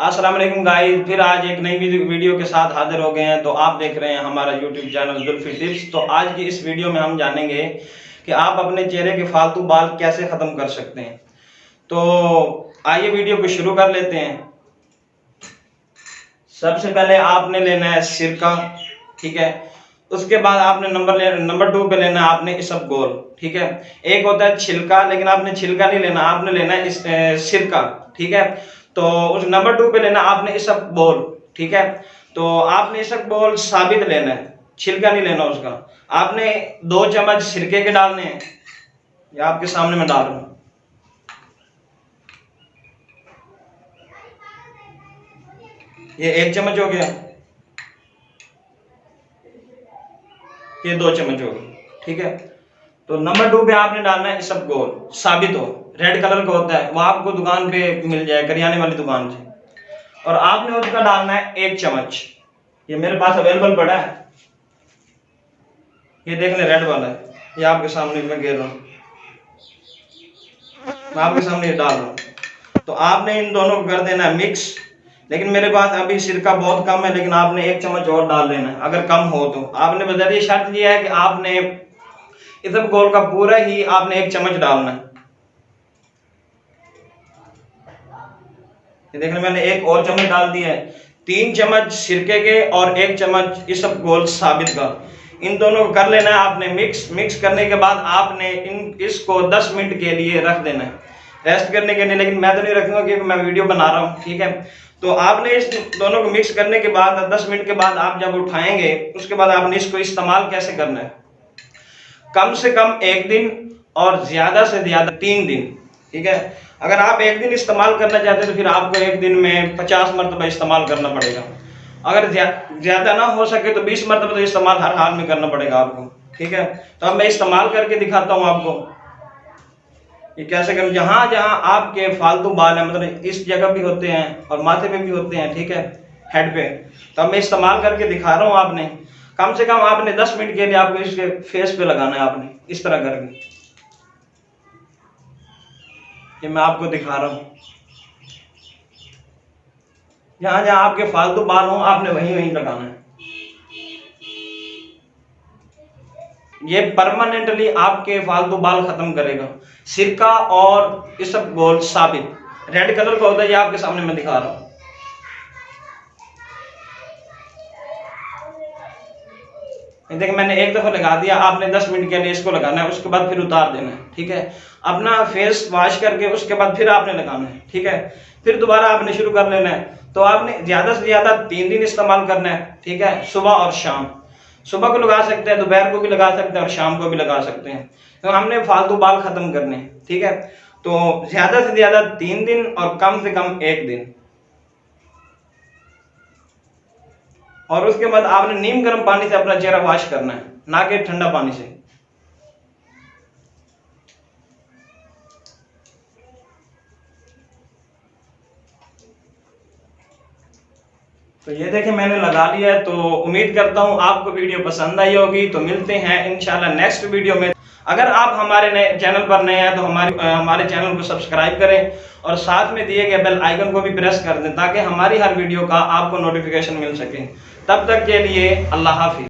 अस्सलाम वालेकुम गाइस, फिर आज एक नई वीडियो के साथ हाजिर हो गए हैं। तो आप देख रहे हैं हमारा यूट्यूब चैनल जुल्फी टिप्स। तो आज की इस वीडियो में हम जानेंगे कि आप अपने चेहरे के फालतू बाल कैसे ख़त्म कर सकते हैं। तो आइए वीडियो को शुरू कर लेते हैं। सबसे पहले आपने लेना है सिरका, ठीक है। उसके बाद आपने नंबर 2 पे लेना है आपने इसबगोल, ठीक है। एक होता है छिलका, लेकिन आपने छिलका नहीं लेना, आपने लेना है सिरका, ठीक है। तो उस नंबर 2 पे लेना आपने इसबगोल, ठीक है। तो आपने इसबगोल साबित लेना है, छिलका नहीं लेना उसका। आपने 2 चम्मच सिरके के डालने हैं, ये आपके सामने मैं डाल रहा हूँ। ये 1 चम्मच हो गया, ये 2 चम्मच हो गए, ठीक है। तो नंबर 2 पे आपने डालना है इसबगोल, साबित हो, रेड कलर का होता है, वो आपको दुकान पे मिल जाए, करियाने वाली दुकान से। और आपने उसका डालना है 1 चम्मच, ये मेरे पास अवेलेबल पड़ा है, ये देख ले रेड वाला है, ये आपके सामने मैं गिर रहा हूँ, मैं आपके सामने ये डाल रहा हूँ। तो आपने इन दोनों को कर देना है मिक्स। लेकिन मेरे पास अभी सिरका बहुत कम है, लेकिन आपने 1 चम्मच और डाल देना है अगर कम हो तो। आपने बता दिया, शर्त यह है कि आपने इसबगोल का पूरा ही आपने 1 चम्मच डालना है। ये देखने मैंने 1 और चम्मच डाल दिया है। 3 चम्मच सिरके के और 1 चम्मच इसबगोल साबित का, इन दोनों को कर लेना है आपने मिक्स। मिक्स करने के बाद आपने इसको 10 मिनट के लिए रख देना है, रेस्ट करने के लिए। लेकिन मैं तो नहीं रखूंगा क्योंकि मैं वीडियो बना रहा हूँ, ठीक है। तो आपने इस दोनों को मिक्स करने के बाद 10 मिनट के बाद आप जब उठाएंगे, उसके बाद आपने इसको इस्तेमाल कैसे करना है, कम से कम 1 दिन और ज्यादा से ज्यादा 3 दिन, ठीक है। अगर आप 1 दिन इस्तेमाल करना चाहते हैं तो फिर आपको 1 दिन में 50 मरतबा इस्तेमाल करना पड़ेगा। अगर ज्यादा ना हो सके तो 20 मरतबा तो इस्तेमाल हर हाल में करना पड़ेगा आपको, ठीक है। तो अब मैं इस्तेमाल करके दिखाता हूँ आपको ये कैसे करें। जहां जहां आपके फालतू बाल है, मतलब इस जगह भी होते हैं और माथे पे भी होते हैं, ठीक है, हेड पे। तो अब मैं इस्तेमाल करके दिखा रहा हूँ। आपने कम से कम आपने 10 मिनट के लिए आपको इसके फेस पे लगाना है, आपने इस तरह करके। ये मैं आपको दिखा रहा हूँ, जहां जहां आपके फालतू बाल हो आपने वहीं वहीं लगाना है। ये परमानेंटली आपके फालतू बाल खत्म करेगा। सिरका और इसबगोल साबित, रेड कलर का होता है, ये आपके सामने मैं दिखा रहा हूं। देखिए मैंने 1 दफा लगा दिया, आपने 10 मिनट के लिए इसको लगाना है, उसके बाद फिर उतार देना है, ठीक है। अपना फेस वॉश करके उसके बाद फिर आपने लगाना है, ठीक है। फिर दोबारा आपने शुरू कर लेना है। तो आपने ज्यादा से ज्यादा 3 दिन इस्तेमाल करना है, ठीक है, सुबह और शाम। सुबह को लगा सकते हैं, दोपहर को भी लगा सकते हैं और शाम को भी लगा सकते हैं। तो हमने फालतू बाल खत्म करने हैं, ठीक है। तो ज्यादा से ज्यादा 3 दिन और कम से कम 1 दिन। और उसके बाद आपने नीम गर्म पानी से अपना चेहरा वॉश करना है, ना कि ठंडा पानी से। तो ये देखिए मैंने लगा लिया है। तो उम्मीद करता हूँ आपको वीडियो पसंद आई होगी। तो मिलते हैं इंशाल्लाह नेक्स्ट वीडियो में। अगर आप हमारे नए चैनल पर नए हैं तो हमारे चैनल को सब्सक्राइब करें और साथ में दिए गए बेल आइकन को भी प्रेस कर दें, ताकि हमारी हर वीडियो का आपको नोटिफिकेशन मिल सके। तब तक के लिए अल्लाह हाफिज।